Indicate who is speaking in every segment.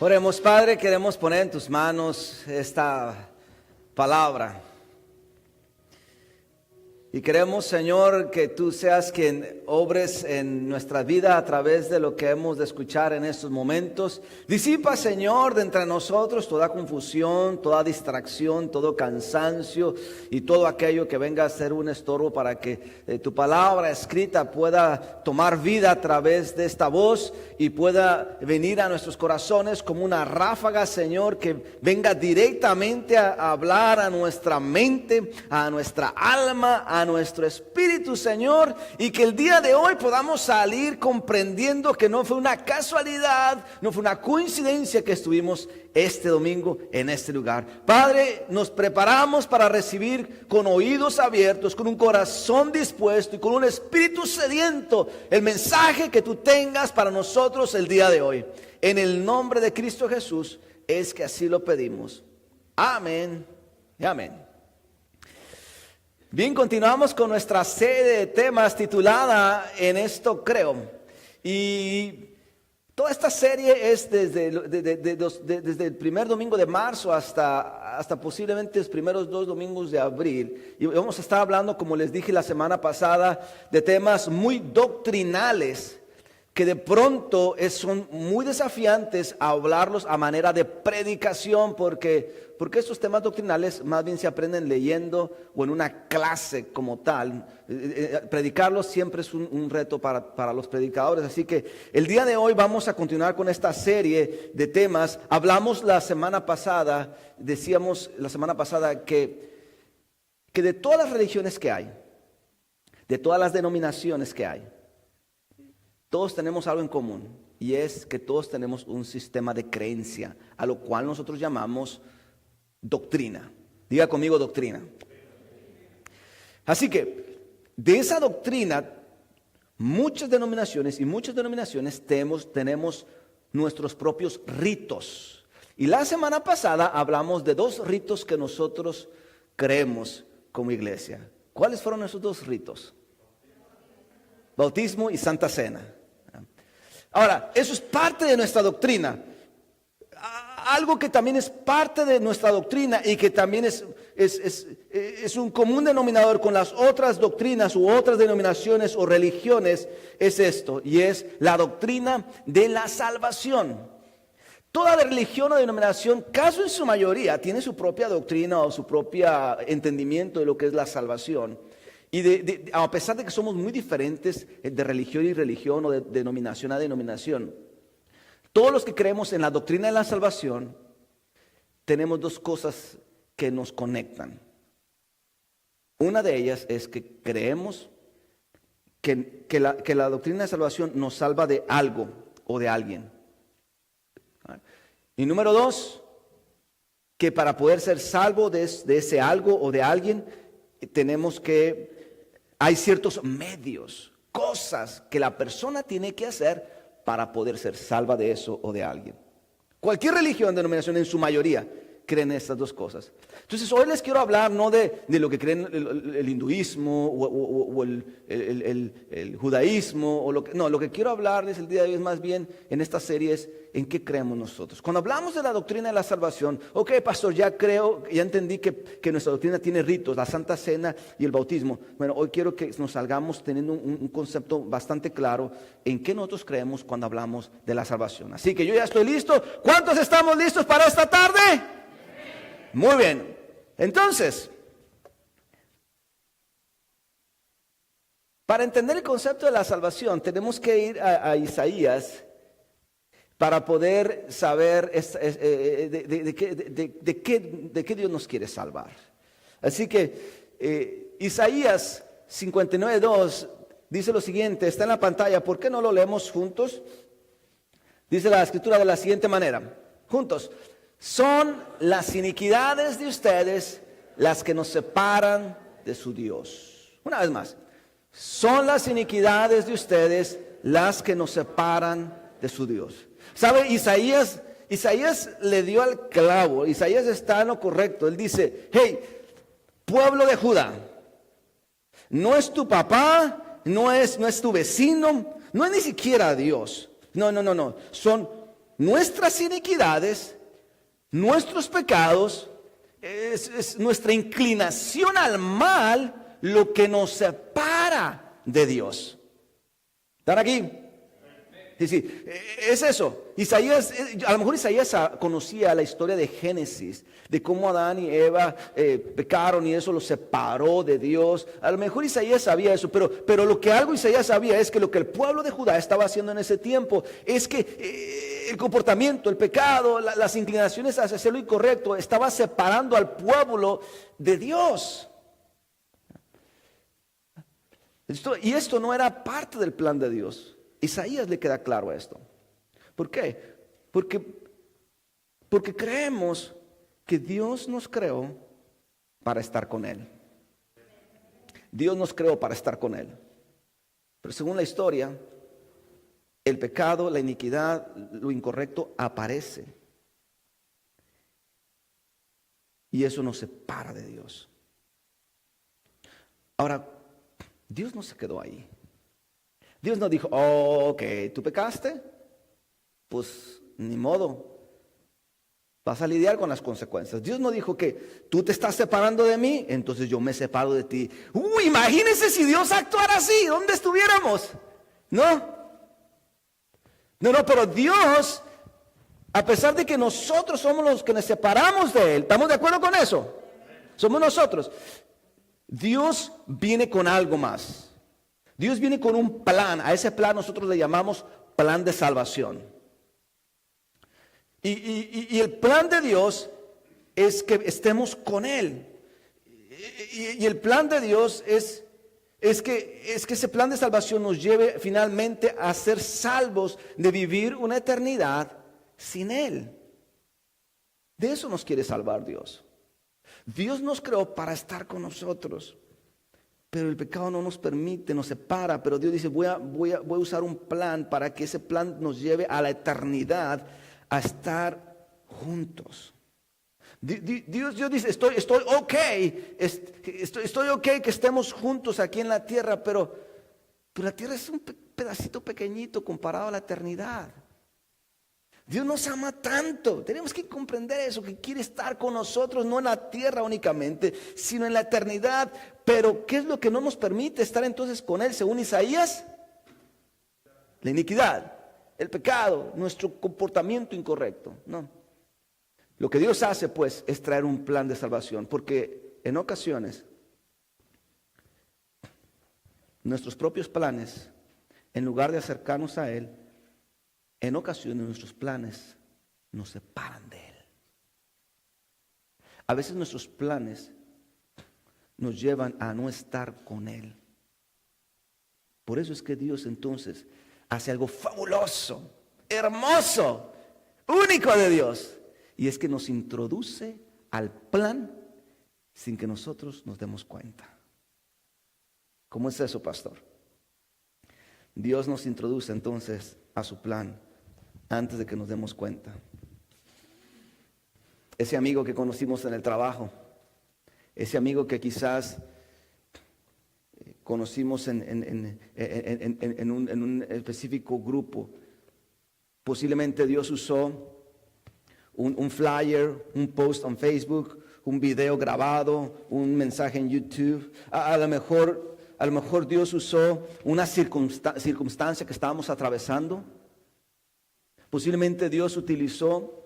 Speaker 1: Oremos, Padre, queremos poner en tus manos esta palabra. Y queremos, Señor, que tú seas quien obres en nuestra vida a través de lo que hemos de escuchar en estos momentos. Disipa, Señor, de entre nosotros toda confusión, toda distracción, todo cansancio y todo aquello que venga a ser un estorbo para que tu palabra escrita pueda tomar vida a través de esta voz y pueda venir a nuestros corazones como una ráfaga, Señor, que venga directamente a hablar a nuestra mente, a nuestra alma, a nuestro espíritu, Señor, y que el día de hoy podamos salir comprendiendo que no fue una casualidad, no fue una coincidencia que estuvimos este domingo en este lugar. Padre, nos preparamos para recibir con oídos abiertos, con un corazón dispuesto y con un espíritu sediento el mensaje que tú tengas para nosotros el día de hoy. En el nombre de Cristo Jesús es que así lo pedimos. Amén y amén. Bien, continuamos con nuestra serie de temas titulada En esto creo. Y toda esta serie es desde el primer domingo de marzo hasta posiblemente los primeros 2 domingos de abril. Y vamos a estar hablando, como les dije la semana pasada, de temas muy doctrinales que de pronto son muy desafiantes a hablarlos a manera de predicación, porque estos temas doctrinales más bien se aprenden leyendo o en una clase como tal. Predicarlos siempre es un reto para los predicadores. Así que el día de hoy vamos a continuar con esta serie de temas. Hablamos la semana pasada, decíamos la semana pasada que de todas las religiones que hay, de todas las denominaciones que hay, todos tenemos algo en común, y es que todos tenemos un sistema de creencia, a lo cual nosotros llamamos doctrina. Diga conmigo doctrina. Así que de esa doctrina, muchas denominaciones tenemos nuestros propios ritos. Y la semana pasada hablamos de 2 ritos que nosotros creemos como iglesia. ¿Cuáles fueron esos 2 ritos? Bautismo y Santa Cena. Ahora, eso es parte de nuestra doctrina. Algo que también es parte de nuestra doctrina y que también es un común denominador con las otras doctrinas u otras denominaciones o religiones, es esto, y es la doctrina de la salvación. Toda religión o denominación, casi en su mayoría, tiene su propia doctrina o su propio entendimiento de lo que es la salvación. Y a pesar de que somos muy diferentes de religión y religión o de denominación a denominación, todos los que creemos en la doctrina de la salvación tenemos 2 cosas que nos conectan. Una de ellas es que creemos que la doctrina de salvación nos salva de algo o de alguien. Y número 2, que para poder ser salvo de ese algo o de alguien, hay ciertos medios, cosas que la persona tiene que hacer para poder ser salva de eso o de alguien. Cualquier religión, denominación, en su mayoría, creen estas 2 cosas. Entonces, hoy les quiero hablar no de lo que creen el hinduismo o el judaísmo. Lo que quiero hablarles el día de hoy es más bien en esta serie es en qué creemos nosotros. Cuando hablamos de la doctrina de la salvación, ok, pastor, ya entendí que nuestra doctrina tiene ritos, la Santa Cena y el bautismo. Bueno, hoy quiero que nos salgamos teniendo un concepto bastante claro en qué nosotros creemos cuando hablamos de la salvación. Así que yo ya estoy listo. ¿Cuántos estamos listos para esta tarde? Muy bien. Entonces, para entender el concepto de la salvación, tenemos que ir a Isaías para poder saber de qué Dios nos quiere salvar. Así que Isaías 59:2 dice lo siguiente, está en la pantalla, ¿por qué no lo leemos juntos? Dice la escritura de la siguiente manera, juntos: son las iniquidades de ustedes las que nos separan de su Dios. Una vez más, son las iniquidades de ustedes las que nos separan de su Dios. ¿Sabe? Isaías le dio al clavo. Isaías está en lo correcto. Él dice, hey, pueblo de Judá, no es tu papá, no es tu vecino, no es ni siquiera Dios. No. Son nuestras iniquidades, nuestros pecados, es nuestra inclinación al mal lo que nos separa de Dios. ¿Están aquí? Sí, es eso. Isaías, a lo mejor Isaías conocía la historia de Génesis, de cómo Adán y Eva pecaron y eso los separó de Dios. A lo mejor Isaías sabía eso, pero lo que algo Isaías sabía es que lo que el pueblo de Judá estaba haciendo en ese tiempo es que el comportamiento, el pecado, las inclinaciones hacia hacer lo incorrecto estaba separando al pueblo de Dios. Y esto no era parte del plan de Dios. Isaías le queda claro esto. ¿Por qué? Porque creemos que Dios nos creó para estar con Él. Dios nos creó para estar con Él. Pero según la historia, el pecado, la iniquidad, lo incorrecto aparece. Y eso nos separa de Dios. Ahora, Dios no se quedó ahí. Dios no dijo, oh, ok, ¿tú pecaste? Pues ni modo, vas a lidiar con las consecuencias. Dios no dijo que tú te estás separando de mí, entonces yo me separo de ti. Imagínense si Dios actuara así, ¿dónde estuviéramos? No, pero Dios, a pesar de que nosotros somos los que nos separamos de Él, ¿estamos de acuerdo con eso? Somos nosotros. Dios viene con algo más. Dios viene con un plan. A ese plan nosotros le llamamos plan de salvación. Y el plan de Dios es que estemos con Él. Y el plan de Dios es que ese plan de salvación nos lleve finalmente a ser salvos de vivir una eternidad sin Él. De eso nos quiere salvar Dios. Dios nos creó para estar con nosotros. Pero el pecado no nos permite, nos separa. Pero Dios dice, voy a usar un plan para que ese plan nos lleve a la eternidad, a estar juntos. Dios dice, estoy ok, estoy ok que estemos juntos aquí en la tierra, pero la tierra es un pedacito pequeñito comparado a la eternidad. Dios nos ama tanto, tenemos que comprender eso, que quiere estar con nosotros, no en la tierra únicamente, sino en la eternidad. Pero ¿qué es lo que no nos permite estar entonces con Él? Según Isaías, la iniquidad, el pecado, nuestro comportamiento incorrecto. No. Lo que Dios hace pues es traer un plan de salvación, porque en ocasiones nuestros propios planes, en lugar de acercarnos a Él, en ocasiones nuestros planes nos separan de Él. A veces nuestros planes nos llevan a no estar con Él. Por eso es que Dios entonces hace algo fabuloso, hermoso, único de Dios. Y es que nos introduce al plan sin que nosotros nos demos cuenta. ¿Cómo es eso, pastor? Dios nos introduce entonces a su plan antes de que nos demos cuenta. Ese amigo que conocimos en el trabajo, ese amigo que quizás conocimos en un específico grupo, posiblemente Dios usó un flyer, un post en Facebook, un video grabado, un mensaje en YouTube. A lo mejor Dios usó una circunstancia que estábamos atravesando. Posiblemente Dios utilizó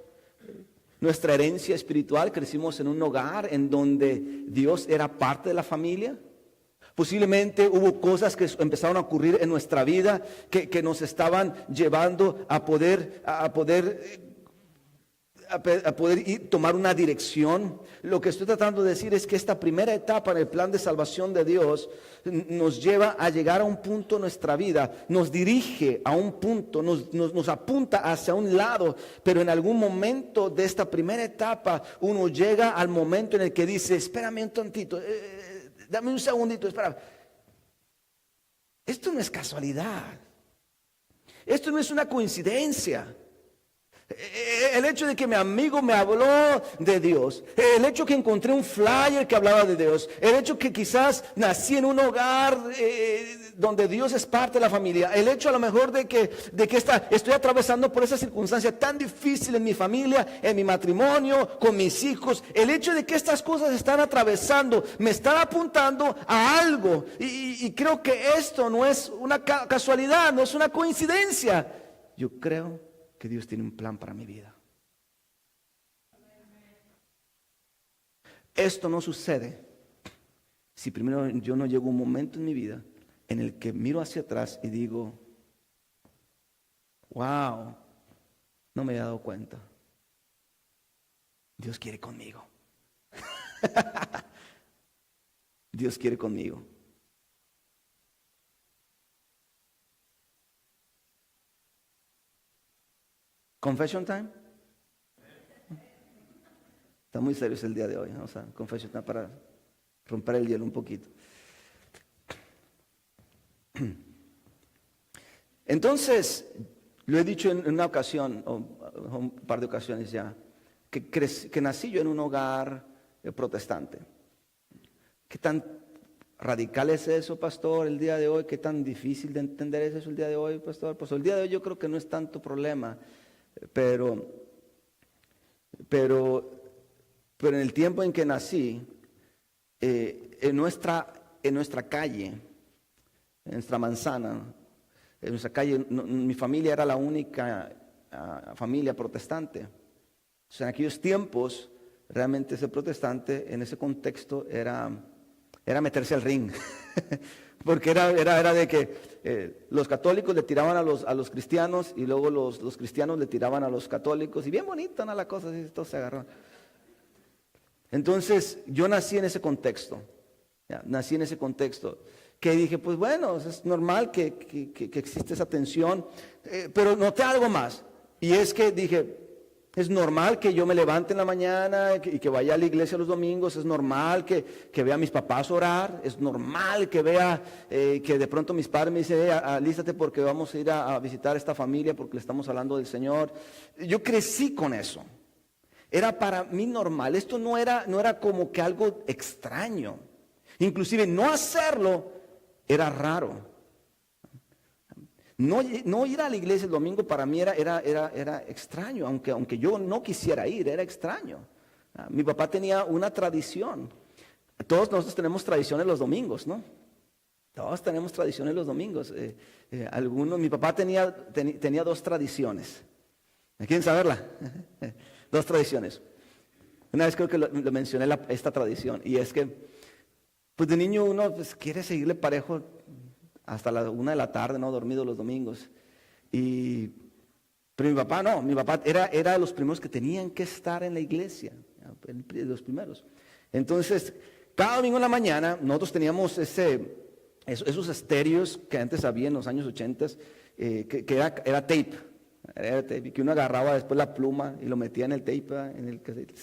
Speaker 1: nuestra herencia espiritual. Crecimos en un hogar en donde Dios era parte de la familia. Posiblemente hubo cosas que empezaron a ocurrir en nuestra vida que nos estaban llevando a poder tomar una dirección. Lo que estoy tratando de decir es que esta primera etapa en el plan de salvación de Dios nos lleva a llegar a un punto en nuestra vida, nos dirige a un punto, nos apunta hacia un lado, pero en algún momento de esta primera etapa uno llega al momento en el que dice, espérame un tantito, dame un segundito, espera. Esto no es casualidad, esto no es una coincidencia. El hecho de que mi amigo me habló de Dios, el hecho que encontré un flyer que hablaba de Dios, el hecho que quizás nací en un hogar donde Dios es parte de la familia, el hecho a lo mejor de que estoy atravesando por esa circunstancia tan difícil en mi familia, en mi matrimonio, con mis hijos, el hecho de que estas cosas están atravesando, me están apuntando a algo, y creo que esto no es una casualidad, no es una coincidencia. Yo creo que Dios tiene un plan para mi vida. Esto no sucede si primero yo no llego a un momento en mi vida en el que miro hacia atrás y digo, wow, no me he dado cuenta. Dios quiere conmigo. Dios quiere conmigo. Confession time. Está muy serio el día de hoy, ¿no? O sea, confession time para romper el hielo un poquito. Entonces, lo he dicho en una ocasión, o un par de ocasiones ya, que nací yo en un hogar protestante. ¿Qué tan radical es eso, pastor, el día de hoy? ¿Qué tan difícil de entender es eso el día de hoy, pastor? Pues el día de hoy yo creo que no es tanto problema. Pero en el tiempo en que nací, en nuestra calle, en nuestra manzana, en nuestra calle, mi familia era la única familia protestante. O sea, en aquellos tiempos, realmente ser protestante en ese contexto era meterse al ring. Porque era de que los católicos le tiraban a los cristianos y luego los cristianos le tiraban a los católicos. Y bien bonita, ¿no? La cosa, así, todo se agarró. Entonces, yo nací en ese contexto. ¿Ya? Nací en ese contexto. Que dije, pues bueno, es normal que existe esa tensión. Pero noté algo más. Y es que dije, es normal que yo me levante en la mañana y que vaya a la iglesia los domingos. Es normal que vea a mis papás orar. Es normal que vea que de pronto mis padres me dicen, alístate porque vamos a ir a visitar a esta familia porque le estamos hablando del Señor. Yo crecí con eso. Era para mí normal. Esto no era como que algo extraño. Inclusive no hacerlo era raro. No ir a la iglesia el domingo para mí era extraño, aunque yo no quisiera ir, era extraño. Mi papá tenía una tradición. Todos nosotros tenemos tradiciones los domingos, ¿no? Todos tenemos tradiciones los domingos. Mi papá tenía dos tradiciones. ¿Quieren saberla? Dos tradiciones. Una vez creo que lo mencioné esta tradición, y es que pues de niño uno pues, quiere seguirle parejo hasta la 1 de la tarde, no dormido los domingos. Pero mi papá no, mi papá era de los primeros que tenían que estar en la iglesia, los primeros. Entonces, cada domingo en la mañana nosotros teníamos esos estéreos que antes había en los años 80, que era tape. Era tape, que uno agarraba después la pluma y lo metía en el tape, en el cassette.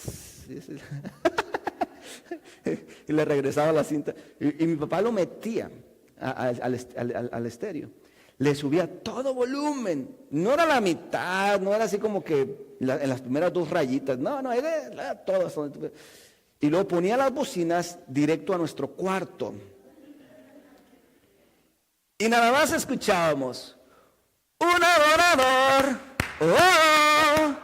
Speaker 1: Y le regresaba la cinta. Y mi papá lo metía al estéreo. Le subía todo volumen. No era la mitad, no era así como que en las primeras 2 rayitas. No, era todo. Y luego ponía las bocinas directo a nuestro cuarto. Y nada más escuchábamos: un adorador, oh,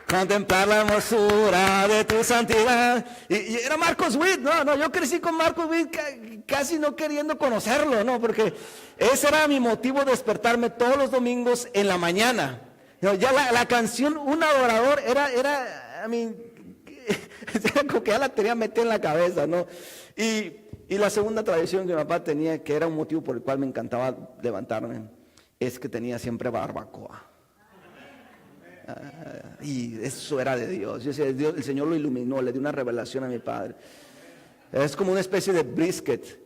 Speaker 1: contemplar la hermosura de tu santidad. Y era Marcos Witt, no, yo crecí con Marcos Witt casi no queriendo conocerlo, ¿no? Porque ese era mi motivo de despertarme todos los domingos en la mañana. Ya la canción Un Adorador era como que ya la tenía metida en la cabeza, ¿no? Y la segunda tradición que mi papá tenía, que era un motivo por el cual me encantaba levantarme, es que tenía siempre barbacoa. Y eso era de Dios. Yo decía, el Señor lo iluminó, le dio una revelación a mi padre. Es como una especie de brisket.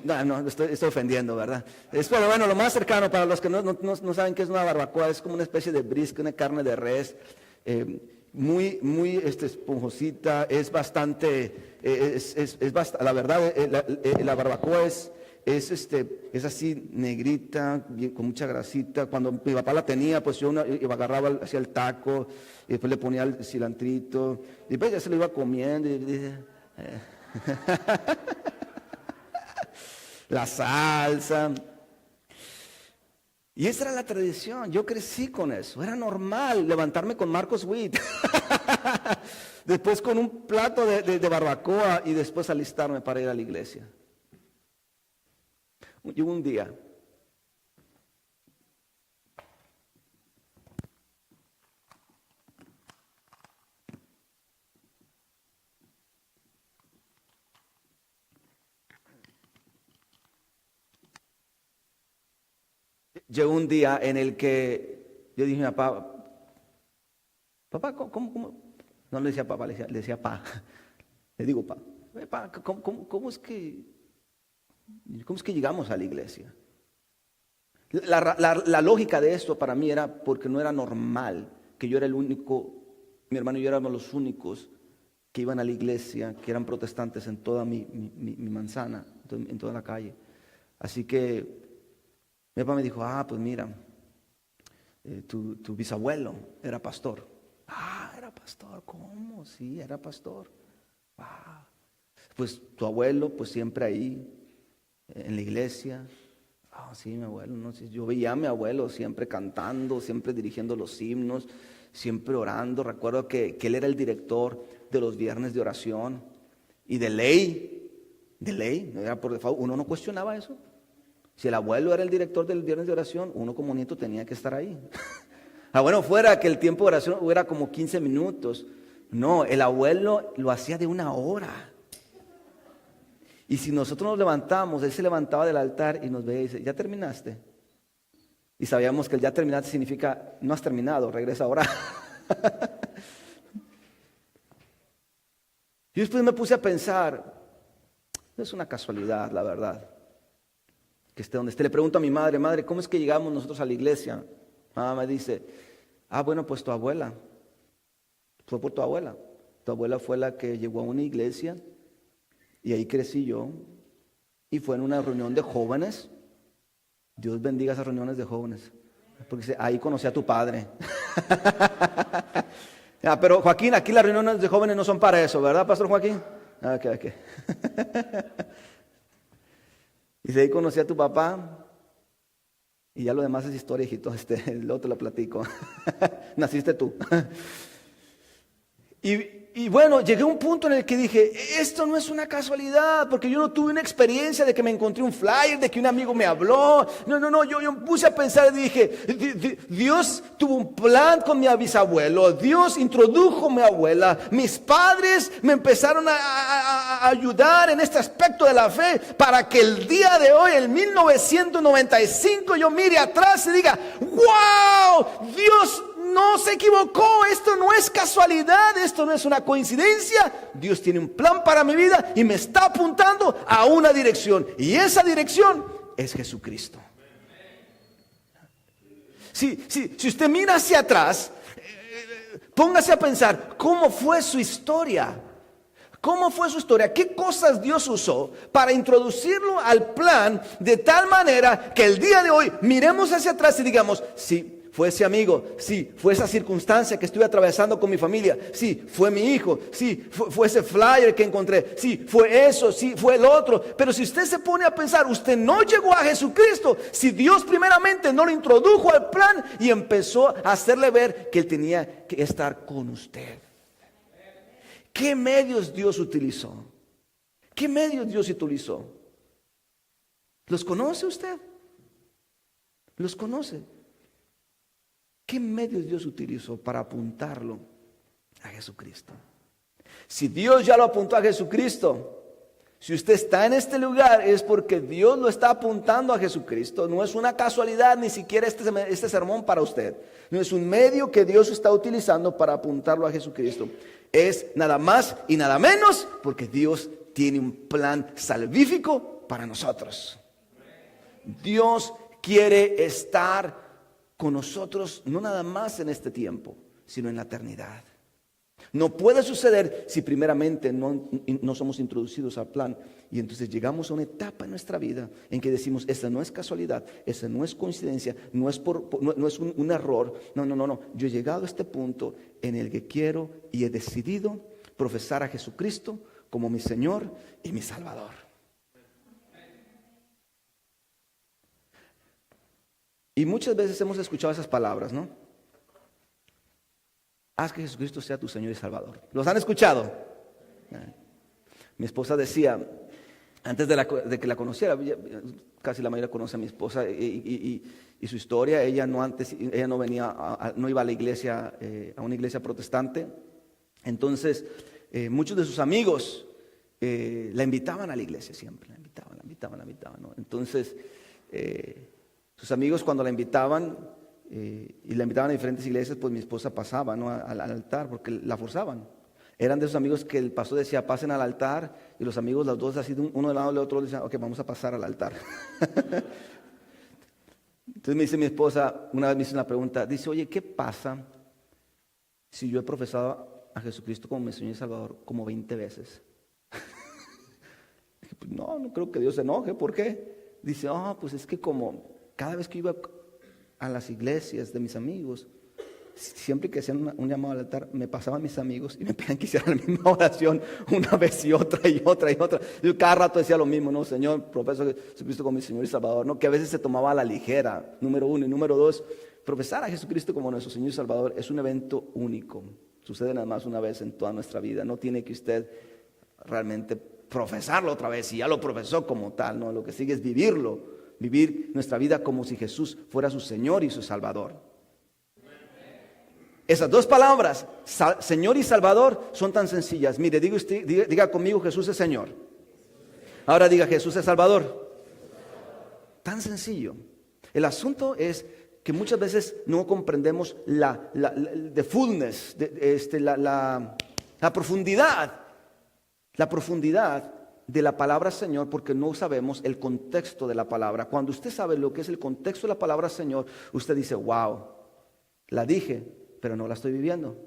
Speaker 1: No, estoy ofendiendo, ¿verdad? Pero bueno, lo más cercano para los que no saben qué es una barbacoa, es como una especie de brisket, una carne de res, muy esponjosita, es bastante, la verdad, la barbacoa es así negrita, con mucha grasita. Cuando mi papá la tenía, pues yo agarraba hacia el taco y después le ponía el cilantrito y después ya se lo iba comiendo la salsa. Y esa era la tradición, yo crecí con eso, era normal levantarme con Marcos Witt, después con un plato de barbacoa y después alistarme para ir a la iglesia. Llegó un día, en el que yo dije a mi papá, ¿cómo? No le decía papá, le decía pa, le digo pa, ¿cómo es que llegamos a la iglesia? La lógica de esto para mí era porque no era normal que yo era el único, mi hermano y yo éramos los únicos que iban a la iglesia, que eran protestantes en toda mi manzana, en toda la calle. Así que mi papá me dijo, pues mira, tu bisabuelo era pastor. Era pastor, ¿cómo? Sí, era pastor. Pues tu abuelo, pues siempre ahí, en la iglesia. Sí, mi abuelo, no sé, yo veía a mi abuelo siempre cantando, siempre dirigiendo los himnos, siempre orando. Recuerdo que él era el director de los viernes de oración y de ley, no era por default, uno no cuestionaba eso. Si el abuelo era el director del viernes de oración, uno como nieto tenía que estar ahí. Bueno, fuera que el tiempo de oración era como 15 minutos. No, el abuelo lo hacía de 1 hora. Y si nosotros nos levantamos, él se levantaba del altar y nos veía y dice, ¿ya terminaste? Y sabíamos que el ya terminaste significa, no has terminado, regresa ahora. Y después me puse a pensar, no es una casualidad, la verdad, que esté donde esté. Le pregunto a mi madre, ¿cómo es que llegamos nosotros a la iglesia? Mamá me dice, bueno, pues tu abuela, fue por tu abuela. Tu abuela fue la que llegó a una iglesia y ahí crecí yo. Y fue en una reunión de jóvenes. Dios bendiga esas reuniones de jóvenes, porque ahí conocí a tu padre. Pero Joaquín, aquí las reuniones de jóvenes no son para eso, ¿verdad, Pastor Joaquín? Ok. Y de ahí conocí a tu papá. Y ya lo demás es historia, hijito. Luego te lo platico. Naciste tú. Y bueno, llegué a un punto en el que dije, esto no es una casualidad, porque yo no tuve una experiencia de que me encontré un flyer, de que un amigo me habló. No, yo me puse a pensar y dije, Dios tuvo un plan con mi bisabuelo, Dios introdujo a mi abuela, mis padres me empezaron a ayudar en este aspecto de la fe, para que el día de hoy, en 1995, yo mire atrás y diga, ¡wow! Dios no se equivocó, esto no es casualidad, esto no es una coincidencia. Dios tiene un plan para mi vida y me está apuntando a una dirección, y esa dirección es Jesucristo. Si usted mira hacia atrás, póngase a pensar, ¿cómo fue su historia? ¿Cómo fue su historia? ¿Qué cosas Dios usó para introducirlo al plan de tal manera que el día de hoy miremos hacia atrás y digamos, sí, fue ese amigo, sí, fue esa circunstancia que estuve atravesando con mi familia, sí, fue mi hijo, sí, fue ese flyer que encontré, sí, fue eso, sí, fue el otro? Pero si usted se pone a pensar, usted no llegó a Jesucristo si Dios primeramente no lo introdujo al plan y empezó a hacerle ver que Él tenía que estar con usted. ¿Qué medios Dios utilizó? ¿Qué medios Dios utilizó? ¿Los conoce usted? ¿Los conoce? ¿Qué medios Dios utilizó para apuntarlo a Jesucristo? Si Dios ya lo apuntó a Jesucristo, si usted está en este lugar, es porque Dios lo está apuntando a Jesucristo. No es una casualidad ni siquiera este sermón para usted. No es un medio que Dios está utilizando para apuntarlo a Jesucristo. Es nada más y nada menos porque Dios tiene un plan salvífico para nosotros. Dios quiere estar con nosotros, no nada más en este tiempo, sino en la eternidad. No puede suceder si primeramente no somos introducidos al plan. Y entonces llegamos a una etapa en nuestra vida en que decimos, esa no es casualidad, esa no es coincidencia, no es un error. No. Yo he llegado a este punto en el que quiero y he decidido profesar a Jesucristo como mi Señor y mi Salvador. Y muchas veces hemos escuchado esas palabras, ¿no? Haz que Jesucristo sea tu Señor y Salvador. ¿Los han escuchado? Mi esposa decía, antes de que la conociera, casi la mayoría conoce a mi esposa y su historia. Ella no venía, no iba a la iglesia, a una iglesia protestante. Entonces, muchos de sus amigos la invitaban a la iglesia siempre, la invitaban, ¿no? Entonces, sus amigos cuando la invitaban, y la invitaban a diferentes iglesias, pues mi esposa pasaba, ¿no?, al altar, porque la forzaban. Eran de esos amigos que el pastor decía, pasen al altar, y los amigos, los dos, así uno del lado del otro, decían, ok, vamos a pasar al altar. Entonces me dice mi esposa, una vez me hizo una pregunta, dice, oye, ¿qué pasa si yo he profesado a Jesucristo como mi Señor y Salvador como 20 veces? Dije, pues no creo que Dios se enoje, ¿por qué? Dice, pues es que como cada vez que iba a las iglesias de mis amigos, siempre que hacían un llamado al altar, me pasaban mis amigos y me pedían que hiciera la misma oración una vez y otra. Yo cada rato decía lo mismo, ¿no? Señor, profeso Jesucristo como mi Señor y Salvador, ¿no? Que a veces se tomaba a la ligera, número uno. Y número dos, profesar a Jesucristo como nuestro Señor y Salvador es un evento único. Sucede nada más una vez en toda nuestra vida. No tiene que usted realmente profesarlo otra vez, si ya lo profesó como tal, ¿no? Lo que sigue es vivirlo. Vivir nuestra vida como si Jesús fuera su Señor y su Salvador. Esas dos palabras, Señor y Salvador, son tan sencillas. Mire, diga conmigo, Jesús es Señor. Ahora diga, Jesús es Salvador. Tan sencillo. El asunto es que muchas veces no comprendemos la fullness, la profundidad. La profundidad de la palabra Señor, porque no sabemos el contexto de la palabra. Cuando usted sabe lo que es el contexto de la palabra Señor, usted dice, wow, la dije, pero no la estoy viviendo.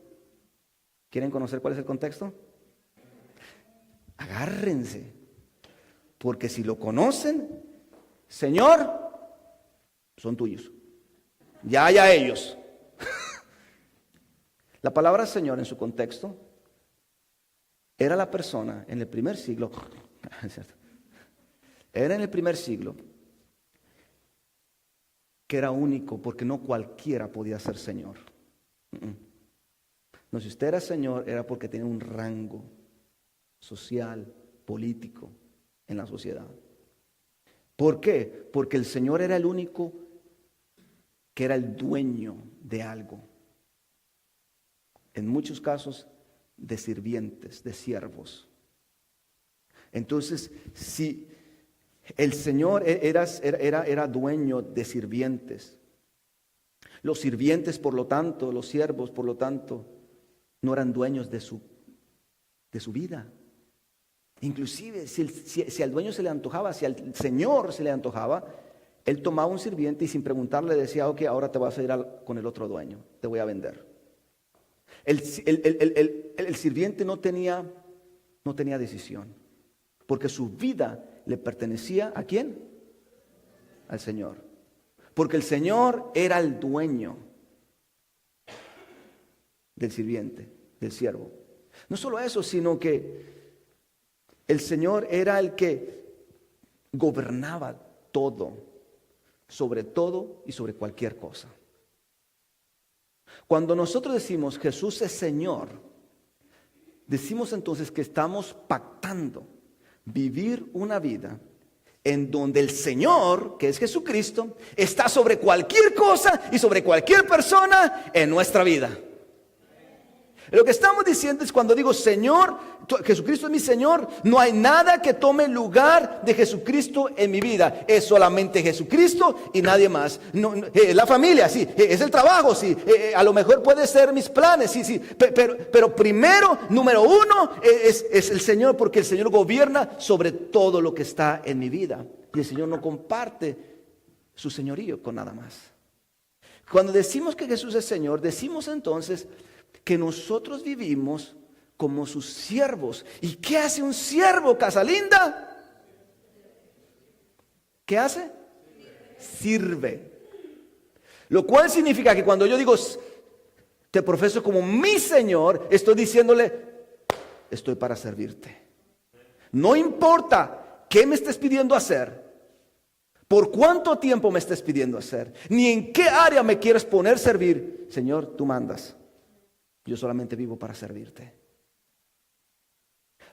Speaker 1: ¿Quieren conocer cuál es el contexto? Agárrense, porque si lo conocen, Señor, son tuyos. Ya ellos. La palabra Señor en su contexto era la persona en el primer siglo. Era en el primer siglo que era único, porque no cualquiera podía ser Señor. No, si usted era Señor era porque tenía un rango social, político en la sociedad. ¿Por qué? Porque el Señor era el único que era el dueño de algo. En muchos casos de sirvientes, de siervos. Entonces, si el Señor era dueño de sirvientes, los sirvientes, por lo tanto, los siervos, por lo tanto, no eran dueños de su vida. Inclusive, si al dueño se le antojaba, si al Señor se le antojaba, él tomaba un sirviente y sin preguntarle decía, ok, ahora te vas a ir con el otro dueño, te voy a vender. El sirviente no tenía decisión, porque su vida le pertenecía ¿a quién? Al Señor. Porque el Señor era el dueño del sirviente, del siervo. No solo eso, sino que el Señor era el que gobernaba todo y sobre cualquier cosa. Cuando nosotros decimos Jesús es Señor, decimos entonces que estamos pactando vivir una vida en donde el Señor, que es Jesucristo, está sobre cualquier cosa y sobre cualquier persona en nuestra vida. Lo que estamos diciendo es, cuando digo Señor, Jesucristo es mi Señor, no hay nada que tome el lugar de Jesucristo en mi vida. Es solamente Jesucristo y nadie más. La familia, sí, es el trabajo, sí, a lo mejor puede ser mis planes, sí, pero primero, número uno, es el Señor, porque el Señor gobierna sobre todo lo que está en mi vida. Y el Señor no comparte su señorío con nada más. Cuando decimos que Jesús es Señor, decimos entonces que nosotros vivimos como sus siervos. ¿Y qué hace un siervo, Casalinda? ¿Qué hace? Sirve. Lo cual significa que cuando yo digo, te profeso como mi Señor, estoy diciéndole, estoy para servirte. No importa qué me estés pidiendo hacer, por cuánto tiempo me estés pidiendo hacer, ni en qué área me quieres poner servir. Señor, tú mandas. Yo solamente vivo para servirte.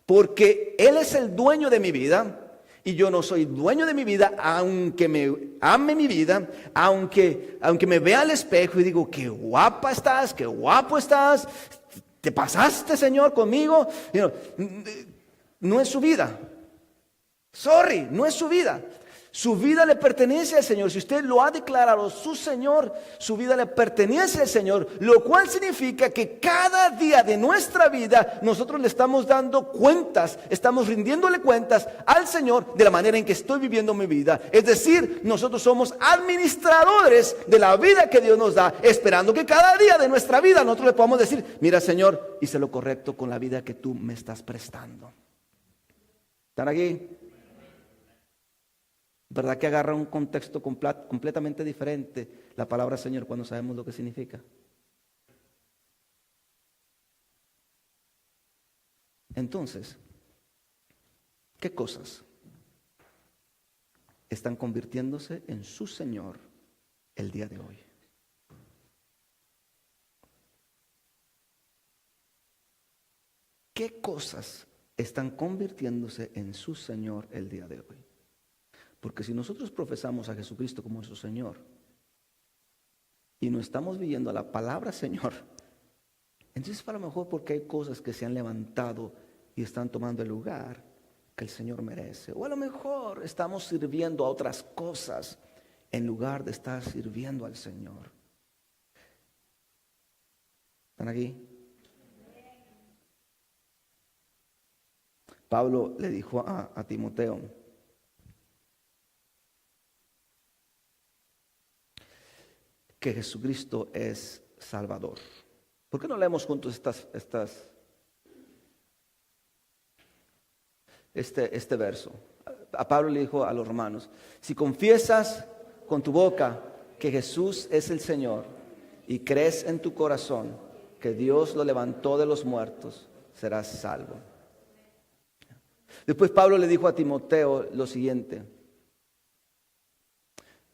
Speaker 1: Porque Él es el dueño de mi vida y yo no soy dueño de mi vida, aunque me ame mi vida, aunque me vea al espejo y digo, qué guapa estás, qué guapo estás, te pasaste, Señor, conmigo. No es su vida. Sorry, no es su vida. Su vida le pertenece al Señor. Si usted lo ha declarado su Señor, su vida le pertenece al Señor. Lo cual significa que cada día de nuestra vida nosotros le estamos dando cuentas, estamos rindiéndole cuentas al Señor de la manera en que estoy viviendo mi vida. Es decir, nosotros somos administradores de la vida que Dios nos da, esperando que cada día de nuestra vida nosotros le podamos decir, mira, Señor, hice lo correcto con la vida que tú me estás prestando. ¿Están aquí? ¿Verdad que agarra un contexto completamente diferente la palabra Señor cuando sabemos lo que significa? Entonces, ¿qué cosas están convirtiéndose en su Señor el día de hoy? ¿Qué cosas están convirtiéndose en su Señor el día de hoy? Porque si nosotros profesamos a Jesucristo como nuestro Señor y no estamos viviendo la palabra Señor, entonces a lo mejor porque hay cosas que se han levantado y están tomando el lugar que el Señor merece. O a lo mejor estamos sirviendo a otras cosas en lugar de estar sirviendo al Señor. ¿Están aquí? Pablo le dijo a Timoteo, que Jesucristo es Salvador. ¿Por qué no leemos juntos este verso? A Pablo le dijo a los romanos, si confiesas con tu boca que Jesús es el Señor y crees en tu corazón que Dios lo levantó de los muertos, serás salvo. Después Pablo le dijo a Timoteo lo siguiente.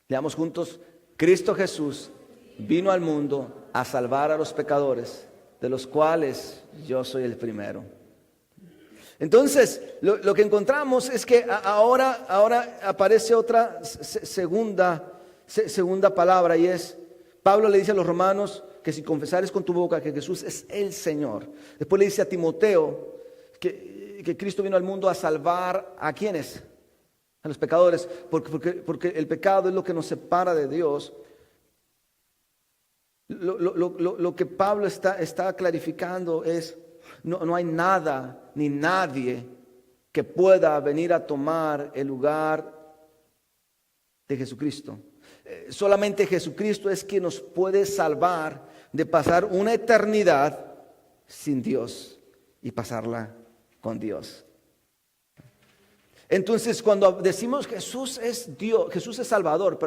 Speaker 1: Leamos juntos, Cristo Jesús vino al mundo a salvar a los pecadores, de los cuales yo soy el primero. Entonces, lo que encontramos es que ahora aparece otra segunda palabra, y es, Pablo le dice a los romanos que si confesares con tu boca que Jesús es el Señor. Después le dice a Timoteo que Cristo vino al mundo a salvar ¿a quiénes? A los pecadores, porque el pecado es lo que nos separa de Dios. Lo que Pablo está clarificando es, no hay nada ni nadie que pueda venir a tomar el lugar de Jesucristo. Solamente Jesucristo es quien nos puede salvar de pasar una eternidad sin Dios y pasarla con Dios. Entonces, cuando decimos Jesús es Dios, Jesús es Salvador,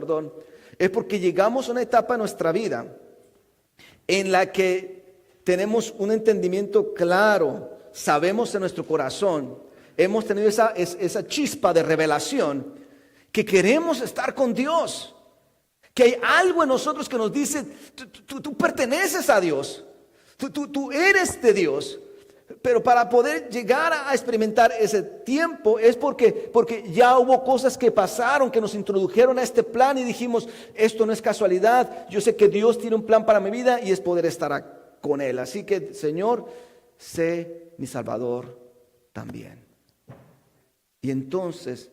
Speaker 1: es porque llegamos a una etapa de nuestra vida en la que tenemos un entendimiento claro, sabemos en nuestro corazón, hemos tenido esa chispa de revelación que queremos estar con Dios, que hay algo en nosotros que nos dice, tú perteneces a Dios, tú eres de Dios. Pero para poder llegar a experimentar ese tiempo es porque ya hubo cosas que pasaron, que nos introdujeron a este plan y dijimos, esto no es casualidad, yo sé que Dios tiene un plan para mi vida y es poder estar con Él. Así que, Señor, sé mi Salvador también. Y entonces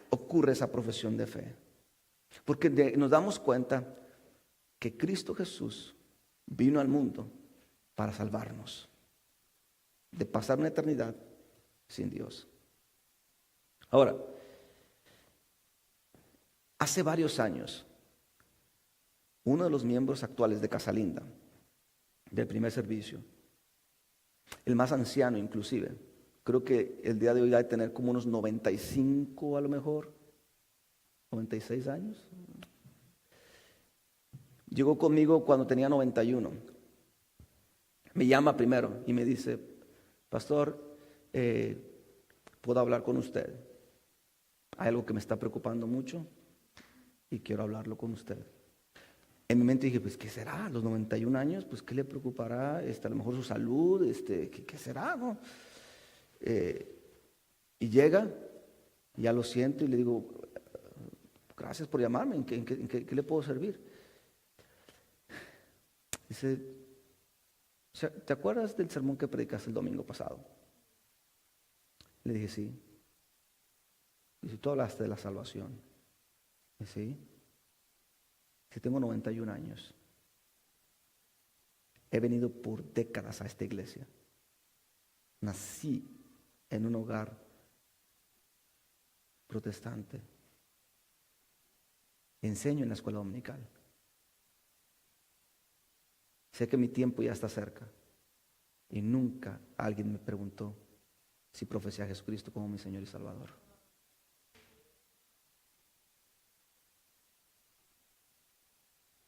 Speaker 1: ocurre esa profesión de fe. Porque nos damos cuenta que Cristo Jesús vino al mundo para salvarnos de pasar una eternidad sin Dios. Ahora, hace varios años, uno de los miembros actuales de Casalinda del primer servicio. El más anciano inclusive. Creo que el día de hoy debe tener como unos 95 a lo mejor, 96 años. Llegó conmigo cuando tenía 91. Me llama primero y me dice, pastor, ¿puedo hablar con usted? Hay algo que me está preocupando mucho y quiero hablarlo con usted. En mi mente dije, pues, ¿qué será? A los 91 años, pues, ¿qué le preocupará? A lo mejor su salud, ¿qué será? ¿No? Y llega, ya lo siento y le digo, gracias por llamarme, ¿en qué le puedo servir? Dice, ¿te acuerdas del sermón que predicaste el domingo pasado? Le dije, sí. Dice, tú hablaste de la salvación. Dije, sí. Si tengo 91 años, he venido por décadas a esta iglesia. Nací en un hogar protestante. Enseño en la escuela dominical. Sé que mi tiempo ya está cerca. Y nunca alguien me preguntó si profesé a Jesucristo como mi Señor y Salvador.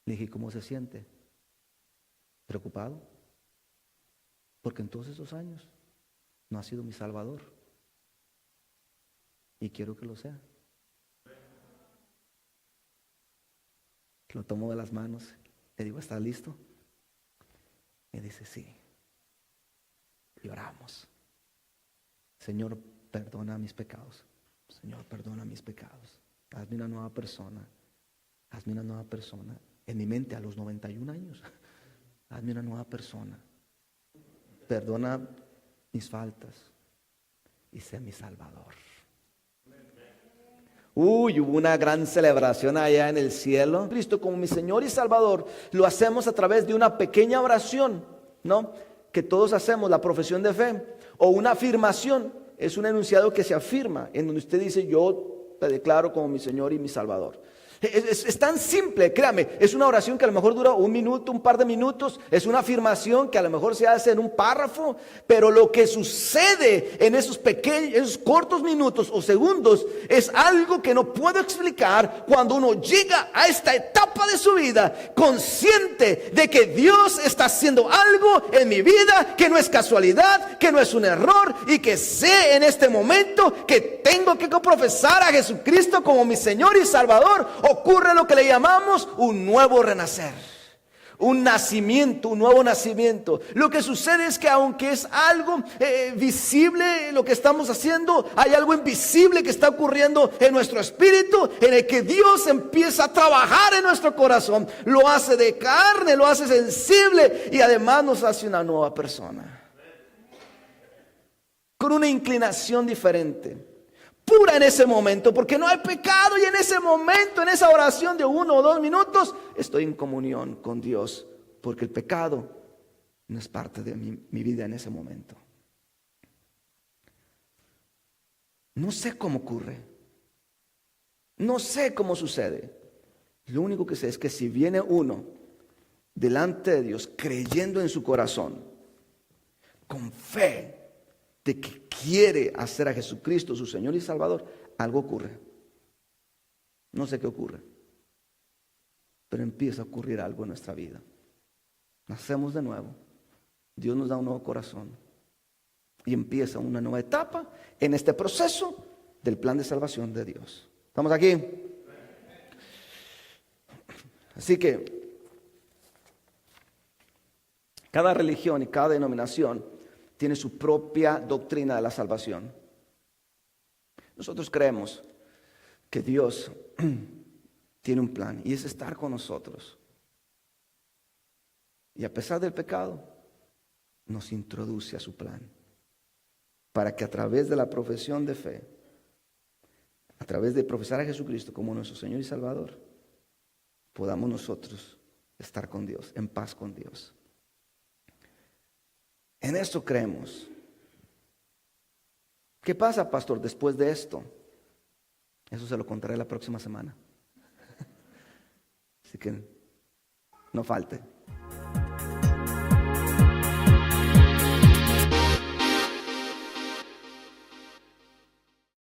Speaker 1: Le dije, ¿cómo se siente? ¿Preocupado? Porque en todos esos años no ha sido mi Salvador. Y quiero que lo sea. Lo tomo de las manos. Le digo, ¿está listo? Me dice, sí. Y oramos. Señor, perdona mis pecados. Señor, perdona mis pecados. Hazme una nueva persona. Hazme una nueva persona. En mi mente a los 91 años. Hazme una nueva persona. Perdona mis faltas. Y sé mi Salvador. Hubo una gran celebración allá en el cielo. Cristo como mi Señor y Salvador. Lo hacemos a través de una pequeña oración, ¿no? Que todos hacemos, la profesión de fe. O una afirmación. Es un enunciado que se afirma. En donde usted dice, yo te declaro como mi Señor y mi Salvador. Es tan simple, créame. Es una oración que a lo mejor dura un minuto, un par de minutos. Es una afirmación que a lo mejor se hace en un párrafo. Pero lo que sucede en esos pequeños, esos cortos minutos o segundos es algo que no puedo explicar cuando uno llega a esta etapa de su vida consciente de que Dios está haciendo algo en mi vida que no es casualidad, que no es un error y que sé en este momento que tengo que profesar a Jesucristo como mi Señor y Salvador. Ocurre lo que le llamamos un nuevo renacer, un nacimiento, un nuevo nacimiento. Lo que sucede es que aunque es algo visible lo que estamos haciendo, hay algo invisible que está ocurriendo en nuestro espíritu, en el que Dios empieza a trabajar en nuestro corazón, lo hace de carne, lo hace sensible y además nos hace una nueva persona, con una inclinación diferente. Pura en ese momento, porque no hay pecado y en ese momento, en esa oración de 1 o 2 minutos, estoy en comunión con Dios, porque el pecado no es parte de mi vida en ese momento. No sé cómo ocurre, no sé cómo sucede. Lo único que sé es que si viene uno delante de Dios creyendo en su corazón, con fe, de que quiere hacer a Jesucristo su Señor y Salvador, algo ocurre. No sé qué ocurre, pero empieza a ocurrir algo en nuestra vida. Nacemos de nuevo. Dios nos da un nuevo corazón y empieza una nueva etapa en este proceso del plan de salvación de Dios. ¿Estamos aquí? Así que cada religión y cada denominación tiene su propia doctrina de la salvación. Nosotros creemos que Dios tiene un plan y es estar con nosotros. Y a pesar del pecado, nos introduce a su plan para que a través de la profesión de fe, a través de profesar a Jesucristo como nuestro Señor y Salvador, podamos nosotros estar con Dios, en paz con Dios. En esto creemos. ¿Qué pasa, pastor, después de esto? Eso se lo contaré la próxima semana. Así que no falte.